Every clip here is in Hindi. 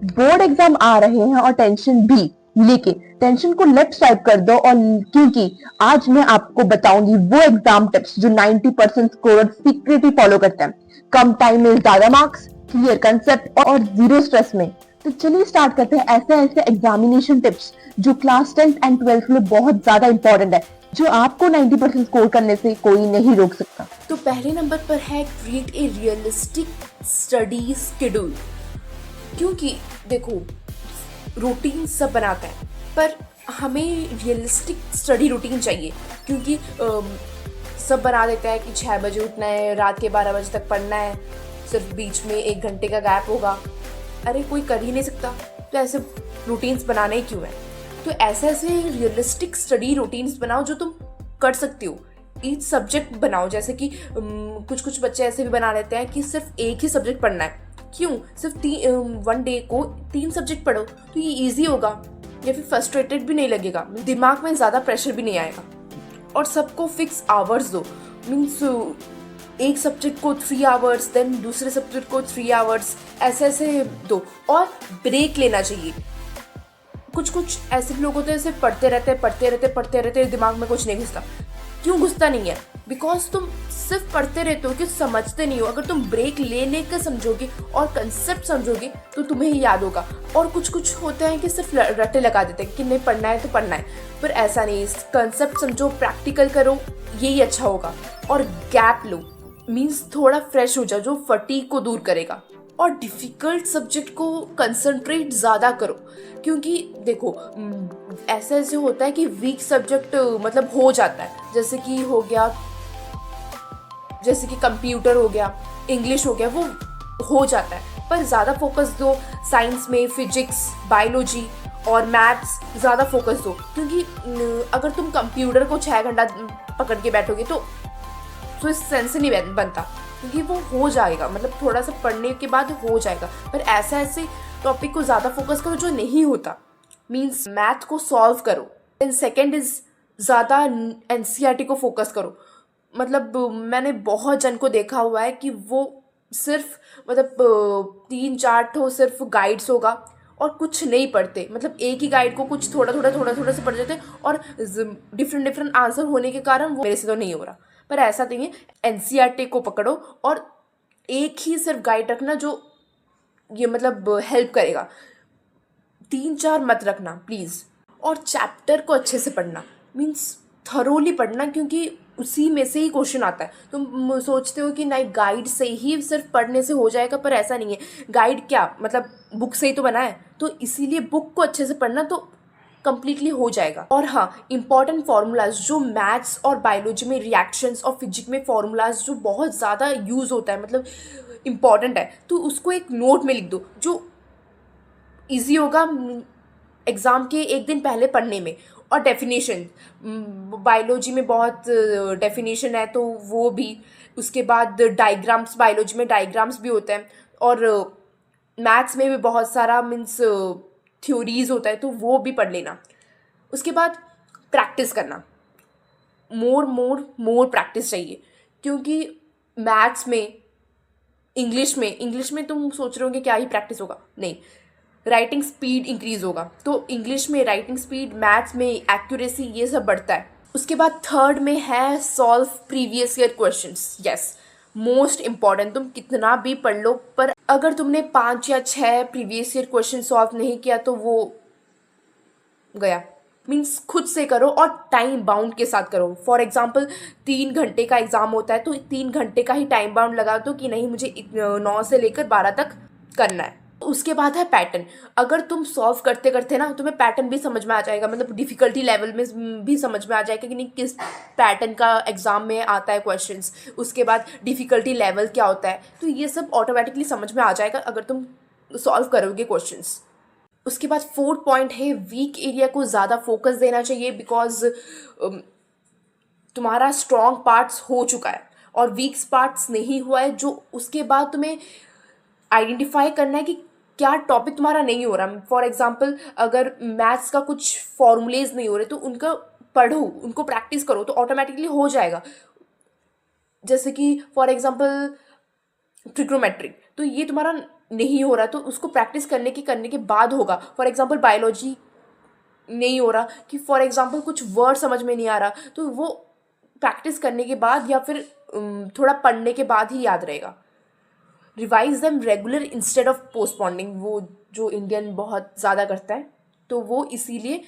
बोर्ड एग्जाम आ रहे हैं और टेंशन भी, लेकिन टेंशन को लेफ्ट साइड कर दो, और क्योंकि आज मैं आपको बताऊंगी वो एग्जाम टिप्स जो 90% स्कोर सीक्रेटली फॉलो करते हैं। कम टाइम में ज्यादा मार्क्स, क्लियर कंसेप्ट और जीरो स्ट्रेस में। तो चलिए स्टार्ट करते हैं ऐसे ऐसे एग्जामिनेशन टिप्स जो क्लास 10th एंड 12th में बहुत ज्यादा इंपॉर्टेंट है, जो आपको 90% स्कोर करने से कोई नहीं रोक सकता। तो पहले नंबर पर है create a realistic study schedule. क्योंकि देखो, रूटीन सब बनाता है, पर हमें रियलिस्टिक स्टडी रूटीन चाहिए। क्योंकि सब बना देता है कि 6 बजे उठना है, रात के 12 बजे तक पढ़ना है, सिर्फ बीच में 1 घंटे का गैप होगा। अरे कोई कर ही नहीं सकता, तो ऐसे रूटीन्स बनाने ही क्यों है। तो ऐसे ऐसे रियलिस्टिक स्टडी रूटीन्स बनाओ जो तुम कर सकती हो। ईच सब्जेक्ट बनाओ, जैसे कि कुछ कुछ बच्चे ऐसे भी बना लेते हैं कि सिर्फ एक ही सब्जेक्ट पढ़ना है। क्यों? सिर्फ 1 डे को 3 सब्जेक्ट पढ़ो, तो ये ईजी होगा, या फिर फ्रस्ट्रेटेड भी नहीं लगेगा, दिमाग में ज़्यादा प्रेशर भी नहीं आएगा। और सबको फिक्स आवर्स दो, मीन्स एक सब्जेक्ट को 3 आवर्स, देन दूसरे सब्जेक्ट को 3 आवर्स, ऐसे ऐसे दो। और ब्रेक लेना चाहिए। कुछ कुछ ऐसे लोग होते हैं सिर्फ पढ़ते रहते, दिमाग में कुछ नहीं घुसता। क्यों घुसता नहीं है? बिकॉज तुम सिर्फ पढ़ते रहते हो कि समझते नहीं हो। अगर तुम ब्रेक ले लेकर समझोगे और कंसेप्ट समझोगे तो तुम्हें ही याद होगा। और कुछ कुछ होते हैं कि सिर्फ रट्टे लगा देते हैं कि नहीं पढ़ना है तो पढ़ना है, पर ऐसा नहीं। कंसेप्ट समझो, प्रैक्टिकल करो, यही अच्छा होगा। और गैप लो, मीन्स थोड़ा फ्रेश हो जाओ, जो फटीग को दूर करेगा। और डिफ़िकल्ट सब्जेक्ट को कंसंट्रेट ज़्यादा करो। क्योंकि देखो, ऐसे ऐसे होता है कि वीक सब्जेक्ट मतलब हो जाता है, जैसे कि हो गया, जैसे कि कंप्यूटर हो गया, इंग्लिश हो गया, वो हो जाता है। पर ज़्यादा फोकस दो साइंस में, फिजिक्स, बायोलॉजी और मैथ्स ज़्यादा फोकस दो। क्योंकि अगर तुम कंप्यूटर को 6 घंटा पकड़ के बैठोगे तो इस सेंस नहीं बनता, क्योंकि वो हो जाएगा, मतलब थोड़ा सा पढ़ने के बाद हो जाएगा। पर ऐसे ऐसे टॉपिक को ज़्यादा फोकस करो जो नहीं होता, मीन्स मैथ को सॉल्व करो। एंड सेकेंड इज ज़्यादा एनसीईआरटी को फोकस करो। मतलब मैंने बहुत जन को देखा हुआ है कि वो सिर्फ मतलब 3-4 ठो सिर्फ गाइड्स होगा और कुछ नहीं पढ़ते। मतलब एक ही गाइड को कुछ थोड़ा थोड़ा से पढ़ जाते और डिफरेंट आंसर होने के कारण वो मेरे से तो नहीं हो रहा। पर ऐसा नहीं है, एनसीईआरटी को पकड़ो और एक ही सिर्फ गाइड रखना जो ये मतलब हेल्प करेगा। 3-4 मत रखना प्लीज़। और चैप्टर को अच्छे से पढ़ना, मीन्स थरोली पढ़ना, क्योंकि उसी में से ही क्वेश्चन आता है। तुम सोचते हो कि नहीं गाइड से ही सिर्फ पढ़ने से हो जाएगा, पर ऐसा नहीं है। गाइड क्या मतलब बुक से ही तो बना है, तो इसीलिए बुक को अच्छे से पढ़ना तो कंप्लीटली हो जाएगा। और हाँ, इंपॉर्टेंट फार्मूलाज जो मैथ्स और बायोलॉजी में, रिएक्शंस और फिजिक्स में फार्मूलाज जो बहुत ज़्यादा यूज़ होता है, मतलब इम्पॉर्टेंट है, तो उसको एक नोट में लिख दो जो ईजी होगा एग्ज़ाम के एक दिन पहले पढ़ने में। और डेफिनेशन, बायोलॉजी में बहुत डेफिनेशन है तो वो भी। उसके बाद डायग्राम्स, बायोलॉजी में डायग्राम्स भी होते हैं, और मैथ्स में भी बहुत सारा मीन्स थ्योरीज होता है, तो वो भी पढ़ लेना। उसके बाद प्रैक्टिस करना, मोर प्रैक्टिस चाहिए। क्योंकि मैथ्स में, इंग्लिश में तुम सोच रहे होगे क्या ही प्रैक्टिस होगा, नहीं, राइटिंग स्पीड इंक्रीज होगा, तो इंग्लिश में राइटिंग स्पीड, मैथ्स में एक्यूरेसी, ये सब बढ़ता है। उसके बाद थर्ड में है solve previous year questions. Yes, most important. तुम कितना भी पढ़ लो, पर अगर तुमने 5 या 6 प्रीवियस ईयर क्वेश्चन सॉल्व नहीं किया तो वो गया। मीन्स खुद से करो और टाइम बाउंड के साथ करो। फॉर एग्जाम्पल 3 घंटे का एग्ज़ाम होता है, तो 3 घंटे का ही टाइम बाउंड लगा दो कि नहीं मुझे 9 से लेकर 12 तक करना है। उसके बाद है पैटर्न। अगर तुम सॉल्व करते करते ना तुम्हें पैटर्न भी समझ में आ जाएगा, मतलब डिफ़िकल्टी लेवल में भी समझ में आ जाएगा कि नहीं किस पैटर्न का एग्ज़ाम में आता है क्वेश्चंस। उसके बाद डिफ़िकल्टी लेवल क्या होता है, तो ये सब ऑटोमेटिकली समझ में आ जाएगा अगर तुम सॉल्व करोगे क्वेश्चंस। उसके बाद 4th पॉइंट है वीक एरिया को ज़्यादा फोकस देना चाहिए, बिकॉज तुम्हारा स्ट्रॉन्ग पार्ट्स हो चुका है और वीक पार्ट्स नहीं हुआ है, जो उसके बाद तुम्हें आइडेंटिफाई करना है कि क्या टॉपिक तुम्हारा नहीं हो रहा। फॉर एग्जाम्पल अगर मैथ्स का कुछ फॉर्मूलेज नहीं हो रहे तो उनका पढ़ो, उनको प्रैक्टिस करो, तो ऑटोमेटिकली हो जाएगा। जैसे कि फॉर एग्जाम्पल ट्रिग्नोमेट्री, तो ये तुम्हारा नहीं हो रहा तो उसको प्रैक्टिस करने के बाद होगा। फॉर एग्जांपल बायोलॉजी नहीं हो रहा, कि फॉर एग्जांपल कुछ वर्ड समझ में नहीं आ रहा, तो वो प्रैक्टिस करने के बाद या फिर थोड़ा पढ़ने के बाद ही याद रहेगा। Revise them regular instead of postponing, वो जो इंडियन बहुत ज़्यादा करता है, तो वो इसीलिए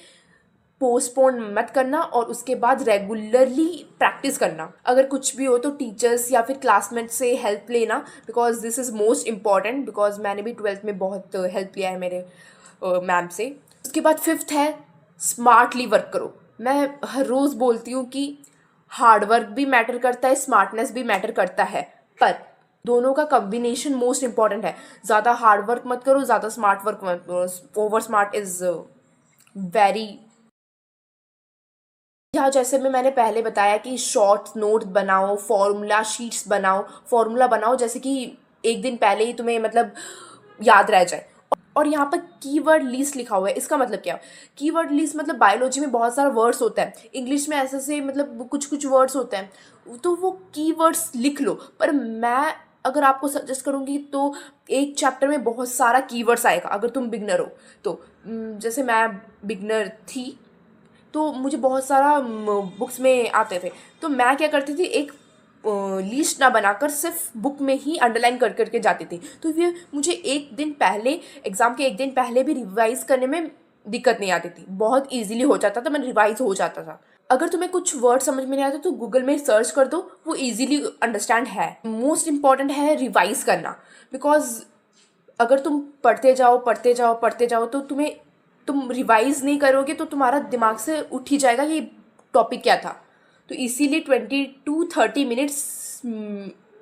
पोस्टपोन मत करना और उसके बाद रेगुलरली प्रैक्टिस करना। अगर कुछ भी हो तो टीचर्स या फिर क्लासमेट से हेल्प लेना, because this is most important, because मैंने भी 12th में बहुत हेल्प लिया है मेरे मैम से। उसके बाद 5th है स्मार्टली वर्क करो। मैं हर रोज़ बोलती हूँ कि हार्ड वर्क भी मैटर करता है, स्मार्टनेस भी मैटर करता है, पर दोनों का कॉम्बिनेशन मोस्ट इंपॉर्टेंट है। ज़्यादा हार्ड वर्क मत करो, ज़्यादा स्मार्ट वर्क मत करो। ओवर स्मार्ट इज़ वेरी, यहाँ जैसे मैंने पहले बताया कि शॉर्ट नोट बनाओ, फॉर्मूला शीट्स बनाओ, फॉर्मूला बनाओ जैसे कि एक दिन पहले ही तुम्हें मतलब याद रह जाए। और यहाँ पर कीवर्ड लिस्ट लिखा हुआ है, इसका मतलब क्या? कीवर्ड लिस्ट मतलब बायोलॉजी में बहुत सारा वर्ड्स होता है, इंग्लिश में ऐसे से मतलब कुछ कुछ वर्ड्स होते हैं, तो वो कीवर्ड्स लिख लो। पर मैं अगर आपको सजेस्ट करूँगी तो एक चैप्टर में बहुत सारा कीवर्ड्स आएगा अगर तुम बिगनर हो तो। जैसे मैं बिगनर थी तो मुझे बहुत सारा बुक्स में आते थे, तो मैं क्या करती थी, एक लिस्ट ना बनाकर सिर्फ बुक में ही अंडरलाइन कर करके जाती थी, तो फिर मुझे एक दिन पहले, एग्ज़ाम के एक दिन पहले भी रिवाइज़ करने में दिक्कत नहीं आती थी, बहुत इजीली हो जाता था, मैं रिवाइज हो जाता था। अगर तुम्हें कुछ वर्ड समझ में नहीं आता तो गूगल में सर्च कर दो, वो इजीली अंडरस्टैंड है। मोस्ट इम्पॉर्टेंट है रिवाइज़ करना, बिकॉज अगर तुम पढ़ते जाओ तो तुम रिवाइज नहीं करोगे तो तुम्हारा दिमाग से उठ ही जाएगा ये टॉपिक क्या था। तो इसीलिए 20 to 30 मिनट्स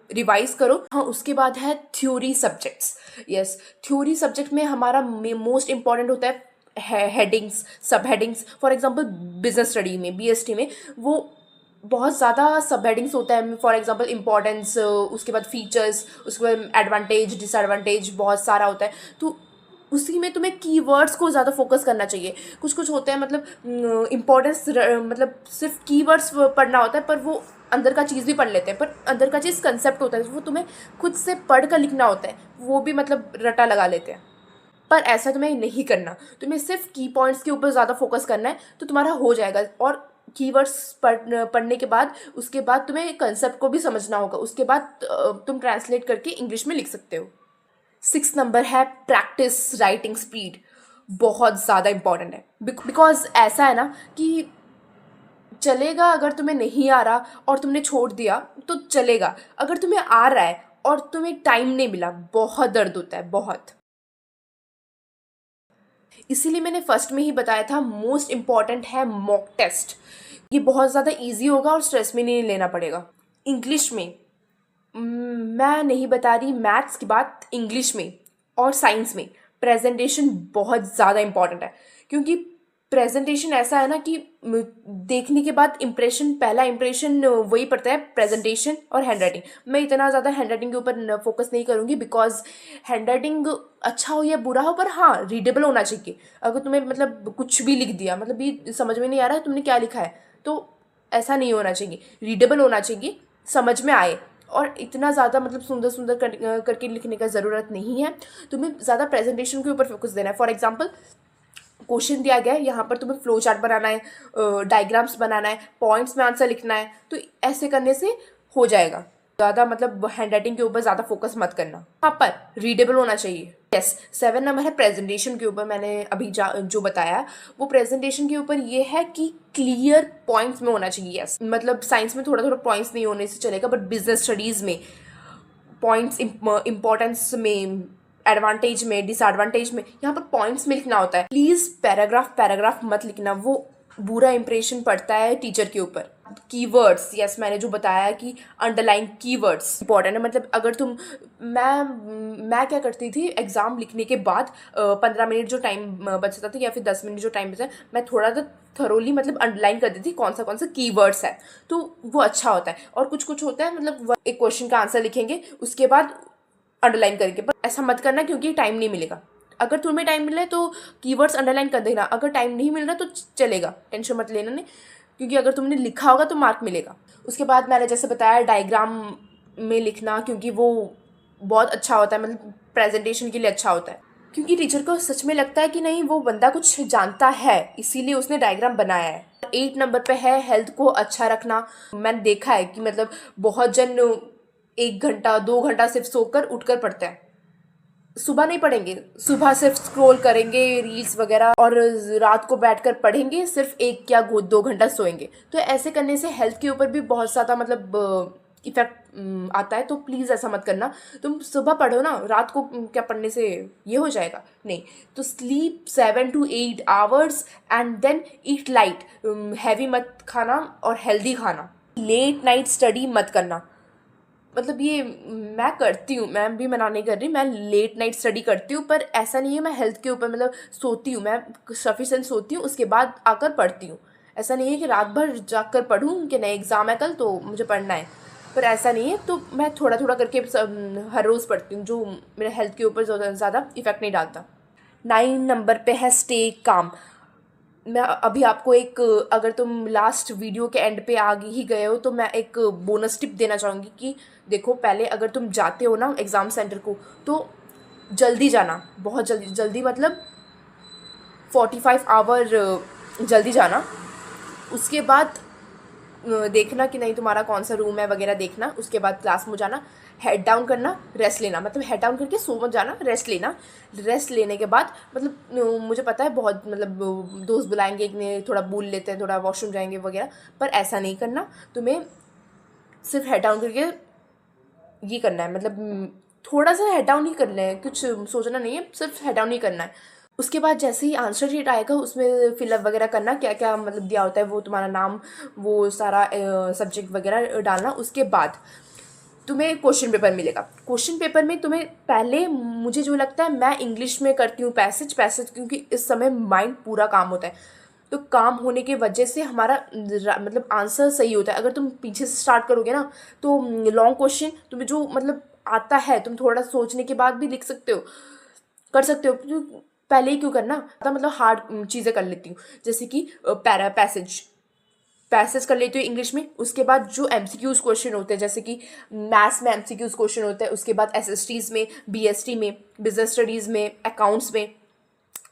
रिवाइज करो। हाँ, उसके बाद है theory subjects. Yes, theory subject में हमारा मोस्ट इम्पॉर्टेंट होता है हेडिंग्स, सब headings. For example business study में, बीएसटी में, वो बहुत ज़्यादा सब हेडिंग्स होता है। फॉर एग्जांपल इंपॉर्टेंस, उसके बाद फीचर्स, उसके बाद एडवांटेज डिसएडवांटेज, बहुत सारा होता है। तो उसी में तुम्हें कीवर्ड्स को ज़्यादा फोकस करना चाहिए। कुछ कुछ होते हैं मतलब इम्पोर्टेंस, मतलब सिर्फ कीवर्ड्स पढ़ना होता है, पर वो अंदर का चीज़ भी पढ़ लेते हैं, पर अंदर का चीज़ कंसेप्ट होता है, वो तुम्हें खुद से पढ़ कर लिखना होता है, वो भी मतलब रटा लगा लेते हैं। पर ऐसा तुम्हें नहीं करना, तुम्हें सिर्फ की पॉइंट्स के ऊपर ज़्यादा फोकस करना है, तो तुम्हारा हो जाएगा। और कीवर्ड्स पढ़ने के बाद उसके बाद तुम्हें कंसेप्ट को भी समझना होगा, उसके बाद तुम ट्रांसलेट करके इंग्लिश में लिख सकते हो। 6 नंबर है प्रैक्टिस राइटिंग स्पीड, बहुत ज़्यादा इंपॉर्टेंट है। बिकॉज ऐसा है ना कि चलेगा अगर तुम्हें नहीं आ रहा और तुमने छोड़ दिया तो चलेगा, अगर तुम्हें आ रहा है और तुम्हें टाइम नहीं मिला, बहुत दर्द होता है, बहुत। इसीलिए मैंने फर्स्ट में ही बताया था मोस्ट इम्पॉर्टेंट है मॉक टेस्ट। ये बहुत ज़्यादा इजी होगा और स्ट्रेस में नहीं लेना पड़ेगा। इंग्लिश में मैं नहीं बता रही, मैथ्स की बात, इंग्लिश में और साइंस में प्रेजेंटेशन बहुत ज़्यादा इंपॉर्टेंट है, क्योंकि प्रेजेंटेशन ऐसा है ना कि देखने के बाद इम्प्रेशन, पहला इम्प्रेशन वही पड़ता है, प्रेजेंटेशन और हैंड राइटिंग। मैं इतना ज़्यादा हैंड राइटिंग के ऊपर फोकस नहीं करूँगी, बिकॉज हैंड राइटिंग अच्छा हो या बुरा हो, पर हाँ रीडेबल होना चाहिए। अगर तुम्हें मतलब कुछ भी लिख दिया, मतलब ये समझ में नहीं आ रहा है तुमने क्या लिखा है, तो ऐसा नहीं होना चाहिए, रीडेबल होना चाहिए, समझ में आए। और इतना ज़्यादा मतलब सुंदर सुंदर करके लिखने का ज़रूरत नहीं है, तुम्हें ज़्यादा प्रेजेंटेशन के ऊपर फोकस देना है। फॉर एग्जांपल क्वेश्चन दिया गया है, यहाँ पर तुम्हें फ्लो चार्ट बनाना है, डायग्राम्स बनाना है, पॉइंट्स में आंसर लिखना है, तो ऐसे करने से हो जाएगा। ज़्यादा मतलब हैंड राइटिंग के ऊपर ज़्यादा फोकस मत करना, यहाँ पर रीडेबल होना चाहिए। यस, 7 नंबर है प्रेजेंटेशन के ऊपर। मैंने अभी जो बताया वो प्रेजेंटेशन के ऊपर ये है कि क्लियर पॉइंट्स में होना चाहिए। यस, मतलब साइंस में थोड़ा थोड़ा पॉइंट्स नहीं होने से चलेगा, बट बिजनेस स्टडीज़ में पॉइंट्स, इम्पोर्टेंस में, एडवांटेज में, डिसएडवांटेज में, यहाँ पर पॉइंट्स में लिखना होता है। प्लीज़ पैराग्राफ मत लिखना, वो बुरा इंप्रेशन पड़ता है टीचर के ऊपर। कीवर्ड्स, यस, मैंने जो बताया कि अंडरलाइन कीवर्ड्स इंपॉर्टेंट है। मतलब अगर तुम, मैं क्या करती थी, एग्ज़ाम लिखने के बाद 15 मिनट जो टाइम बचता था या फिर 10 मिनट जो टाइम बचा, मैं थोड़ा सा थरोली मतलब अंडरलाइन कर देती थी कौन सा कीवर्ड्स है, तो वो अच्छा होता है। और कुछ कुछ होता है मतलब एक क्वेश्चन का आंसर लिखेंगे उसके बाद अंडरलाइन करके, पर ऐसा मत करना क्योंकि टाइम नहीं मिलेगा। अगर तुम्हें टाइम मिले तो कीवर्ड्स अंडरलाइन कर देना, अगर टाइम नहीं मिल रहा तो चलेगा, टेंशन मत लेना, नहीं, क्योंकि अगर तुमने लिखा होगा तो मार्क मिलेगा। उसके बाद मैंने जैसे बताया डायग्राम में लिखना, क्योंकि वो बहुत अच्छा होता है, मतलब प्रेजेंटेशन के लिए अच्छा होता है, क्योंकि टीचर को सच में लगता है कि नहीं वो बंदा कुछ जानता है, इसीलिए उसने डायग्राम बनाया है। 8 नंबर पे है हेल्थ को अच्छा रखना। मैंने देखा है कि मतलब बहुत जन 1 घंटा 2 घंटा सिर्फ सोकर उठकर पढ़ते हैं। सुबह नहीं पढ़ेंगे, सुबह सिर्फ स्क्रॉल करेंगे रील्स वगैरह, और रात को बैठकर पढ़ेंगे, सिर्फ 1 या 2 घंटा सोएंगे। तो ऐसे करने से हेल्थ के ऊपर भी बहुत ज़्यादा मतलब इफेक्ट आता है। तो प्लीज़ ऐसा मत करना। तुम सुबह पढ़ो ना, रात को क्या पढ़ने से ये हो जाएगा? नहीं। तो sleep 7 to 8 hours and then eat light, heavy मत खाना और हेल्दी खाना। लेट नाइट स्टडी मत करना। मतलब ये मैं करती हूँ, मैं भी मना नहीं कर रही, मैं लेट नाइट स्टडी करती हूँ, पर ऐसा नहीं है मैं हेल्थ के ऊपर मतलब सोती हूँ, मैं सफिशेंट सोती हूँ, उसके बाद आकर पढ़ती हूँ। ऐसा नहीं है कि रात भर जाग कर पढ़ूँ कि नहीं एग्ज़ाम है कल तो मुझे पढ़ना है, पर ऐसा नहीं है। तो मैं थोड़ा थोड़ा करके हर रोज़ पढ़ती हूँ, जो मेरे हेल्थ के ऊपर ज़्यादा इफेक्ट नहीं डालता। 9 नंबर पे है स्टे काम। मैं अभी आपको एक, अगर तुम लास्ट वीडियो के एंड पे आ ही गए हो तो मैं एक बोनस टिप देना चाहूँगी कि देखो, पहले अगर तुम जाते हो ना एग्ज़ाम सेंटर को, तो जल्दी जाना, बहुत जल्दी जल्दी मतलब 45 आवर जल्दी जाना। उसके बाद देखना कि नहीं तुम्हारा कौन सा रूम है वगैरह देखना। उसके बाद क्लास में जाना, हेड डाउन करना, रेस्ट लेना, मतलब हेड डाउन करके सो मत जाना, रेस्ट लेना। रेस्ट लेने के बाद मतलब मुझे पता है बहुत मतलब दोस्त बुलाएंगे कि थोड़ा बोल लेते हैं, थोड़ा वॉशरूम जाएंगे वगैरह, पर ऐसा नहीं करना। तुम्हें सिर्फ हेड डाउन करके ये करना है, मतलब थोड़ा सा हेड डाउन ही करना है, कुछ सोचना नहीं है, सिर्फ हेड डाउन ही करना है। उसके बाद जैसे ही आंसर शीट आएगा उसमें फिलअप वगैरह करना, क्या क्या मतलब दिया होता है, वो तुम्हारा नाम, वो सारा सब्जेक्ट वगैरह डालना। उसके बाद तुम्हें क्वेश्चन पेपर मिलेगा। क्वेश्चन पेपर में तुम्हें पहले, मुझे जो लगता है, मैं इंग्लिश में करती हूँ पैसेज, क्योंकि इस समय माइंड पूरा काम होता है, तो काम होने की वजह से हमारा मतलब आंसर सही होता है। अगर तुम पीछे से स्टार्ट करोगे ना तो लॉन्ग क्वेश्चन तुम्हें जो मतलब आता है, तुम थोड़ा सोचने के बाद भी लिख सकते हो, कर सकते हो। तो पहले ही क्यों करना, तो मतलब हार्ड चीज़ें कर लेती हूँ, जैसे कि पैसेज कर लेती हूँ इंग्लिश में। उसके बाद जो एमसीक्यूज क्वेश्चन होते हैं, जैसे कि मैथ्स में एमसीक्यूज क्वेश्चन होते हैं, उसके बाद एसएसटीज में, बीएसटी में, बिजनेस स्टडीज़ में, अकाउंट्स में,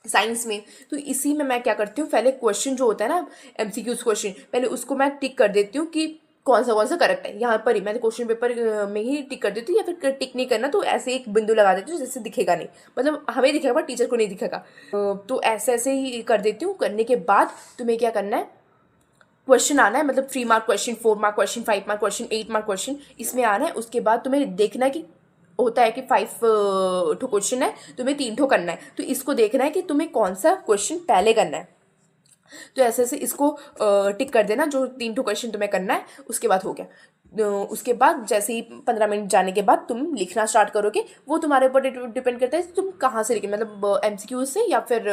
साइंस में। तो इसी में मैं क्या करती हूँ, पहले क्वेश्चन जो होता है ना एमसीक्यूज क्वेश्चन, पहले उसको मैं टिक कर देती हूँ कि कौन सा करेक्ट है। यहाँ पर ही मैंने क्वेश्चन पेपर में ही टिक कर देती हूँ, या फिर टिक नहीं करना तो ऐसे एक बिंदु लगा देती हूँ जिससे दिखेगा नहीं, मतलब हमें दिखेगा पर टीचर को नहीं दिखेगा। तो ऐसे ऐसे ही कर देती हूँ। करने के बाद तुम्हें क्या करना है, क्वेश्चन आना है, मतलब 3 mark question, 4 mark question, 5 mark question, 8 mark question, इसमें आना है। उसके बाद तुम्हें देखना है कि होता है कि 5 ठो क्वेश्चन है, तुम्हें 3 ठो करना है, तो इसको देखना है कि तुम्हें कौन सा क्वेश्चन पहले करना है। तो ऐसे ऐसे इसको टिक कर देना, जो 3 ठो क्वेश्चन तुम्हें करना है, उसके बाद हो गया। उसके बाद जैसे ही 15 मिनट जाने के बाद तुम लिखना स्टार्ट करोगे, वो तुम्हारे ऊपर डिपेंड करता है तुम कहाँ से लिखे, मतलब एमसीक्यू से, या फिर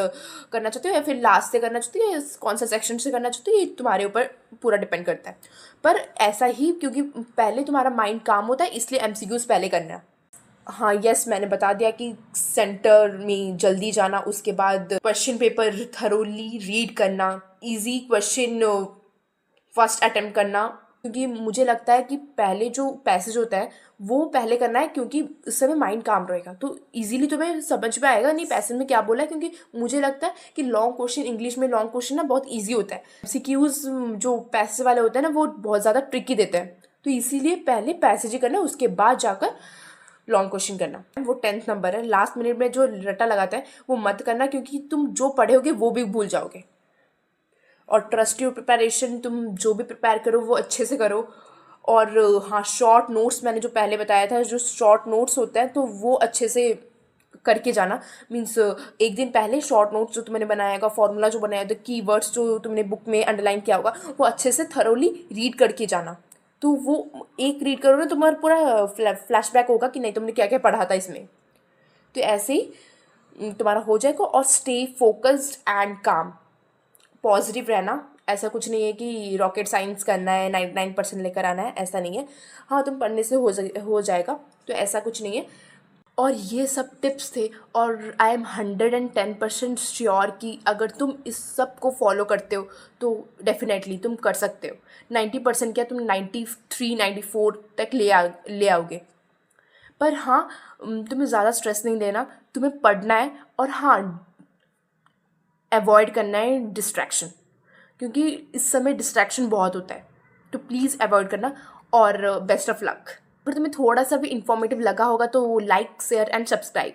करना चाहते हो, या फिर लास्ट से करना चाहते हो, या कौन सा सेक्शन से करना चाहते हो, ये तुम्हारे ऊपर पूरा डिपेंड करता है। पर ऐसा ही, क्योंकि पहले तुम्हारा माइंड काम होता है, इसलिए एमसीक्यूज पहले करना है। हाँ यस, मैंने बता दिया कि सेंटर में जल्दी जाना, उसके बाद क्वेश्चन पेपर थरोली रीड करना, इजी क्वेश्चन फर्स्ट अटेम्प्ट करना, क्योंकि मुझे लगता है कि पहले जो पैसेज होता है वो पहले करना है, क्योंकि उस समय माइंड काम रहेगा, तो इजीली तुम्हें समझ में आएगा नहीं पैसेज में क्या बोला है। क्योंकि मुझे लगता है कि लॉन्ग क्वेश्चन, इंग्लिश में लॉन्ग क्वेश्चन ना बहुत ईजी होता है, सीक्यूज जो पैसेज वाले होते हैं ना वो बहुत ज़्यादा ट्रिकी देते हैं, तो इसीलिए पहले पैसेज ही करना है, उसके बाद जाकर लॉन्ग क्वेश्चन करना। वो 10th नंबर है, लास्ट मिनट में जो रट्टा लगाता है वो मत करना, क्योंकि तुम जो पढ़े होगे वो भी भूल जाओगे। और ट्रस्ट योर प्रिपरेशन, तुम जो भी प्रिपेयर करो वो अच्छे से करो। और हाँ, शॉर्ट नोट्स मैंने जो पहले बताया था, जो शॉर्ट नोट्स होते हैं तो वो अच्छे से करके जाना। मीन्स एक दिन पहले शॉर्ट नोट्स जो तुमने बनाया होगा, फॉर्मूला जो बनाया होगा, कीवर्ड्स जो तुमने बुक में अंडरलाइन किया होगा, वो अच्छे से थरोली रीड करके जाना। तो वो एक रीड करोगे तो तुम्हारा पूरा फ्लैशबैक होगा कि नहीं तुमने क्या क्या पढ़ा था इसमें। तो ऐसे ही तुम्हारा हो जाएगा। और स्टे फोकस्ड एंड काम, पॉजिटिव रहना। ऐसा कुछ नहीं है कि रॉकेट साइंस करना है, 99% लेकर आना है, ऐसा नहीं है। हाँ, तुम पढ़ने से हो जाएगा, तो ऐसा कुछ नहीं है। और ये सब टिप्स थे, और आई एम 110% श्योर कि अगर तुम इस सब को फॉलो करते हो तो डेफिनेटली तुम कर सकते हो। 90% क्या, तुम 93, 94 तक ले आओगे। पर हाँ, तुम्हें ज़्यादा स्ट्रेस नहीं लेना, तुम्हें पढ़ना है और हाँ, अवॉइड करना है डिस्ट्रैक्शन, क्योंकि इस समय डिस्ट्रैक्शन बहुत होता है, तो प्लीज़ अवॉइड करना। और बेस्ट ऑफ लक। अगर तुम्हें थोड़ा सा भी इंफॉर्मेटिव लगा होगा तो लाइक शेयर एंड सब्सक्राइब।